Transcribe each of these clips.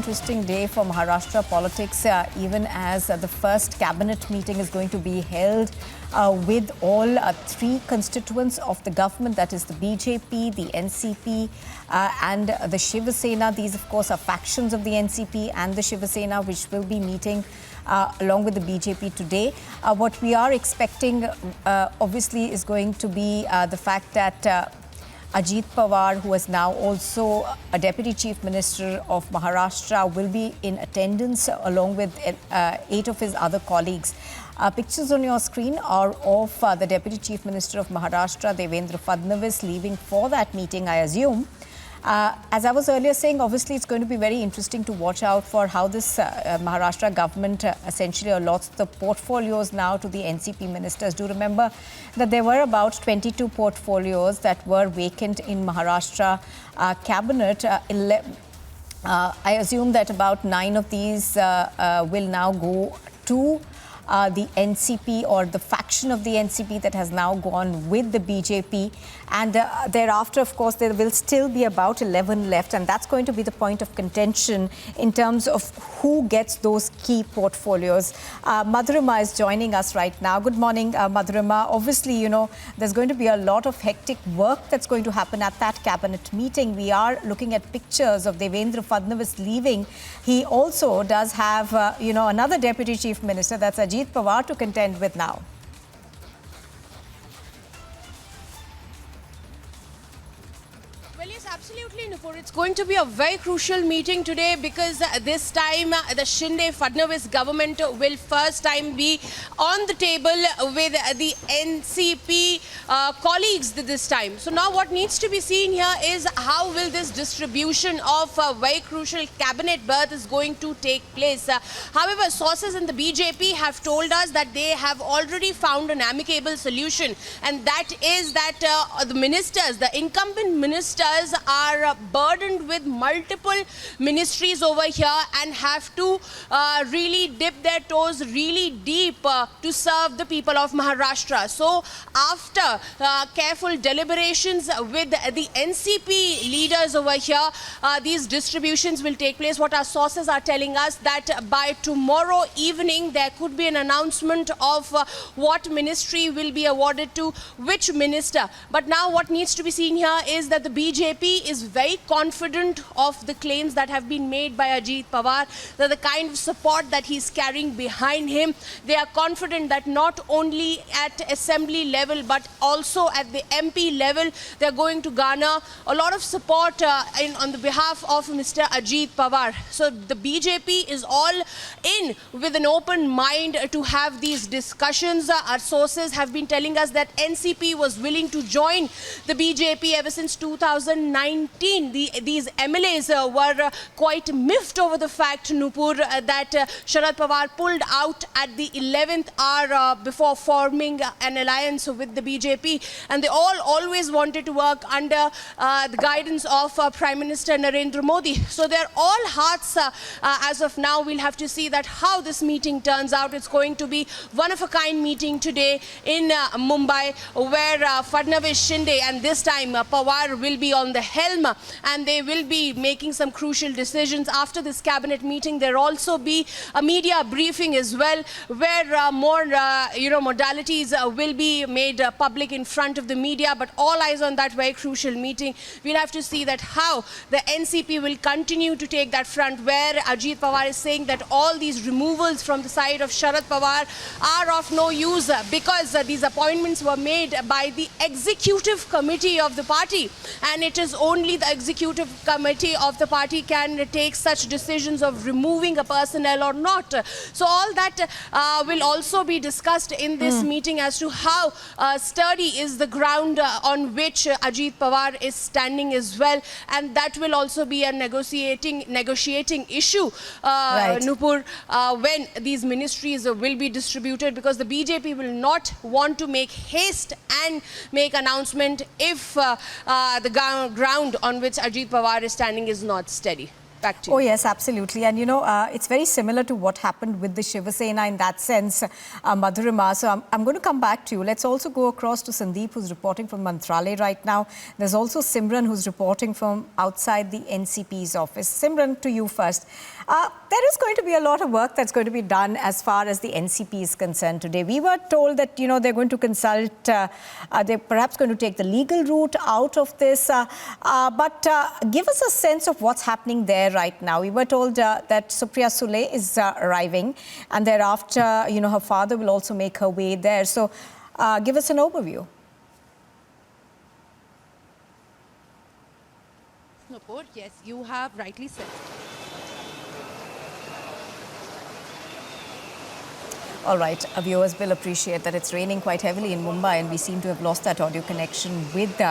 interesting day for Maharashtra politics, even as the first cabinet meeting is going to be held with all three constituents of the government, that is the BJP, the NCP and the Shiva Sena. These, of course, are factions of the NCP and the Shiva Sena, which will be meeting along with the BJP today. What we are expecting, obviously, is going to be the fact that Ajit Pawar, who is now also a Deputy Chief Minister of Maharashtra, will be in attendance along with 8 of his other colleagues. Pictures on your screen are of the Deputy Chief Minister of Maharashtra, Devendra Fadnavis, leaving for that meeting, I assume. As I was earlier saying, obviously it's going to be very interesting to watch out for how this Maharashtra government essentially allots the portfolios now to the NCP ministers. Do remember that there were about 22 portfolios that were vacant in Maharashtra cabinet. I assume that about 9 of these will now go to the NCP, or the faction of the NCP that has now gone with the BJP. And thereafter, of course, there will still be about 11 left. And that's going to be the point of contention in terms of who gets those key portfolios. Madhurima is joining us right now. Good morning, Madhurima. Obviously, you know, there's going to be a lot of hectic work that's going to happen at that cabinet meeting. We are looking at pictures of Devendra Fadnavis leaving. He also does have, you know, another Deputy Chief Minister, that's Ajit Pawar, to contend with now. Well, yes, absolutely, Nupur. It's going to be a very crucial meeting today because this time the Shinde-Fadnavis government will first time be on the table with the NCP colleagues this time. So now what needs to be seen here is how will this distribution of a very crucial cabinet berth is going to take place. However, sources in the BJP have told us that they have already found an amicable solution, and that is that the ministers, the incumbent ministers, are burdened with multiple ministries over here and have to really dip their toes really deep to serve the people of Maharashtra. So after careful deliberations with the NCP leaders over here, these distributions will take place. What our sources are telling us that by tomorrow evening there could be an announcement of what ministry will be awarded to which minister. But now what needs to be seen here is that the BJP is very confident of the claims that have been made by Ajit Pawar, that the kind of support that he's carrying behind him. They are confident that not only at assembly level but also at the MP level, they're going to garner a lot of support on the behalf of Mr. Ajit Pawar. So the BJP is all in with an open mind to have these discussions. Our sources have been telling us that NCP was willing to join the BJP ever since 2019. These MLAs were quite miffed over the fact, Nupur, that Sharad Pawar pulled out at the 11th hour before forming an alliance with the BJP, and they all always wanted to work under the guidance of Prime Minister Narendra Modi. So they're all hearts as of now. We'll have to see that how this meeting turns out. It's going to be one-of-a-kind meeting today in Mumbai, where Fadnavis, Shinde and this time Pawar will be on the helm, and they will be making some crucial decisions. After this cabinet meeting, there will also be a media briefing as well, where more modalities will be made public in front of the media. But all eyes on that very crucial meeting. We'll have to see that how the NCP will continue to take that front, where Ajit Pawar is saying that all these removals from the side of Sharad Pawar are of no use because these appointments were made by the executive committee of the party, and it is only the executive committee of the party can take such decisions of removing a personnel or not. So all that will also be discussed in this meeting as to how sturdy is the ground on which Ajit Pawar is standing as well, and that will also be a negotiating issue, Right. Nupur, when these ministries will be distributed, because the BJP will not want to make haste and make announcement if the ground on which Ajit Pawar is standing is not steady. Back to you. Oh, yes, absolutely. And, it's very similar to what happened with the Shiva Sena in that sense, Madhurima. So I'm going to come back to you. Let's also go across to Sandeep, who's reporting from Mantralaya right now. There's also Simran, who's reporting from outside the NCP's office. Simran, to you first. There is going to be a lot of work that's going to be done as far as the NCP is concerned today. We were told that, they're going to consult, they're perhaps going to take the legal route out of this. But give us a sense of what's happening there right now. We were told that Supriya Sule is arriving, and thereafter, her father will also make her way there. So give us an overview. Nupur, yes, you have rightly said. All right, our viewers will appreciate that it's raining quite heavily in Mumbai, and we seem to have lost that audio connection with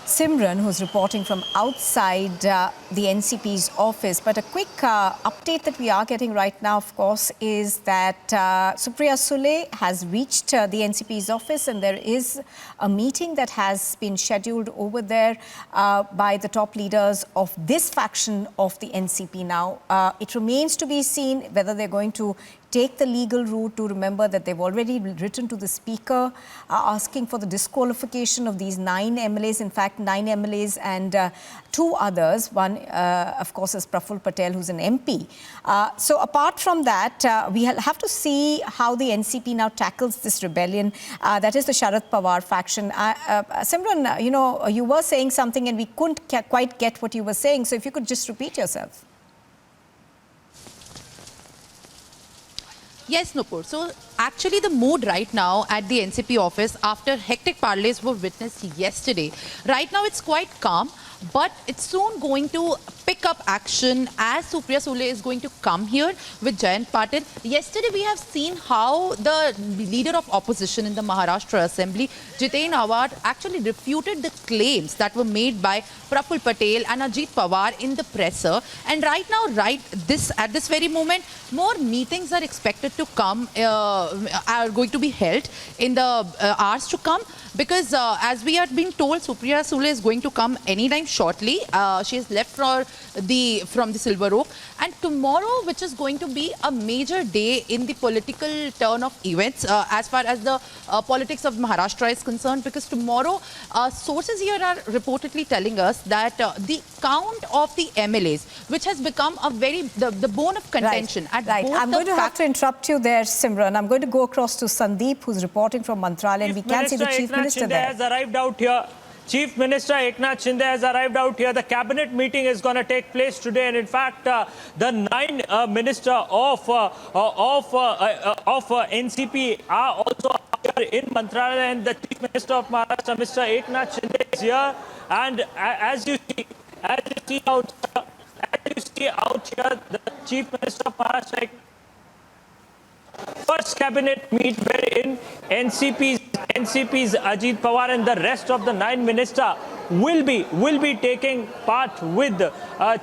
Simran, who's reporting from outside the NCP's office. But a quick update that we are getting right now, of course, is that Supriya Sule has reached the NCP's office, and there is a meeting that has been scheduled over there by the top leaders of this faction of the NCP now. It remains to be seen whether they're going to take the legal route. To remember that they've already written to the speaker asking for the disqualification of these 9 MLAs. In fact, 9 MLAs and 2 others. One, of course, is Praful Patel, who's an MP. So apart from that, we have to see how the NCP now tackles this rebellion. That is the Sharad Pawar faction. Simran, you were saying something and we couldn't quite get what you were saying. So if you could just repeat yourself. Yes, Nupur. So actually the mood right now at the NCP office after hectic parleys were witnessed yesterday. Right now it's quite calm, but it's soon going to pick up action as Supriya Sule is going to come here with Jayant Patil. Yesterday we have seen how the leader of opposition in the Maharashtra Assembly, Jiten Awad, actually refuted the claims that were made by Praful Patel and Ajit Pawar in the presser. And right now, at this very moment, more meetings are expected to come, are going to be held in the hours to come. Because as we are being told, Supriya Sule is going to come anytime shortly. She has left from the Silver Oak. And tomorrow, which is going to be a major day in the political turn of events as far as the politics of Maharashtra is concerned. Because tomorrow, sources here are reportedly telling us that the count of the MLAs, which has become a the bone of contention. Right. I'm going to have to interrupt you there, Simran. I'm going to go across to Sandeep, who's reporting from Mantralaya, and we can see the Chief Minister there. Has arrived out here. Chief Minister Eknath Shinde has arrived out here. The cabinet meeting is going to take place today, and in fact, the 9 minister of NCP are also here in Mantralaya, and the Chief Minister of Maharashtra, Mr. Eknath Shinde, is here. And as you see out here, the Chief Minister of Maharashtra. First cabinet meet wherein NCP's Ajit Pawar and the rest of the 9 ministers will be taking part with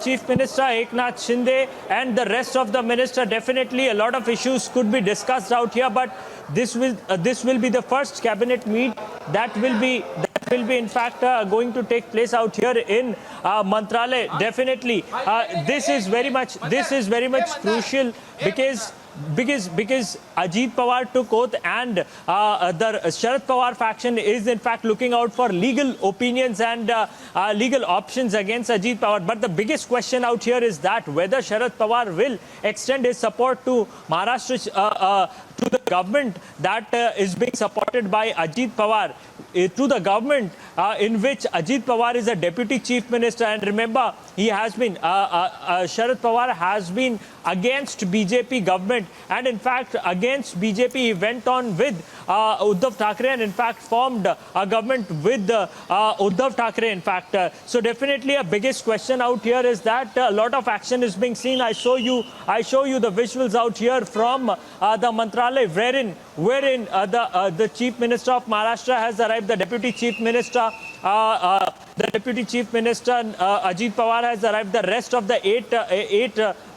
Chief Minister Eknath Shinde and the rest of the minister. Definitely a lot of issues could be discussed out here, but this will be the first cabinet meet that will be in fact going to take place out here in Mantralaya. Definitely this is very much crucial because Ajit Pawar took oath, and the Sharad Pawar faction is in fact looking out for legal opinions and legal options against Ajit Pawar. But the biggest question out here is that whether Sharad Pawar will extend his support to Maharashtra, to the government that is being supported by Ajit Pawar, to the government in which Ajit Pawar is a deputy chief minister. And remember, he has been Sharad Pawar has been against BJP government, and in fact against BJP he went on with Uddhav Thackeray, and in fact formed a government with Uddhav Thackeray in fact. So definitely a biggest question out here is that a lot of action is being seen. I show you the visuals out here from the Mantralaya wherein the Chief Minister of Maharashtra has arrived. The Deputy Chief Minister Ajit Pawar has arrived. The rest of the eight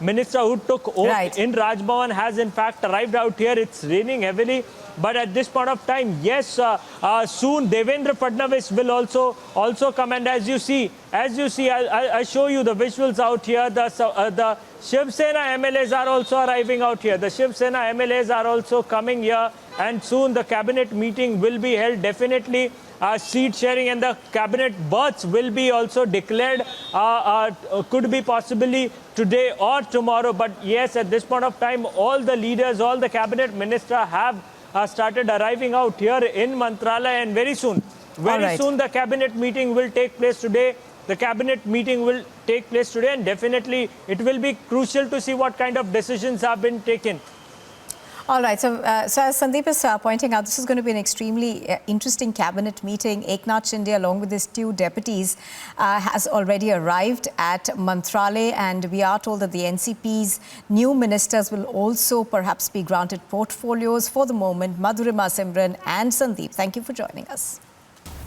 ministers who took oath in Raj Bhavan has in fact arrived out here. It's raining heavily. But at this point of time, yes, soon Devendra Fadnavis will also come. And as you see, I show you the visuals out here. The Shiv Sena MLAs are also arriving out here. The Shiv Sena MLAs are also coming here, and soon the cabinet meeting will be held. Definitely, seat sharing and the cabinet berths will be also declared. Could be possibly today or tomorrow. But yes, at this point of time, all the leaders, all the cabinet ministers have started arriving out here in Mantralaya, and very soon, soon the cabinet meeting will take place today. The cabinet meeting will take place today, and definitely it will be crucial to see what kind of decisions have been taken. All right. So as Sandeep is pointing out, this is going to be an extremely interesting cabinet meeting. Eknath Shinde, along with his 2 deputies, has already arrived at Mantralaya, and we are told that the NCP's new ministers will also perhaps be granted portfolios. For the moment, Madhurima, Simran and Sandeep, thank you for joining us.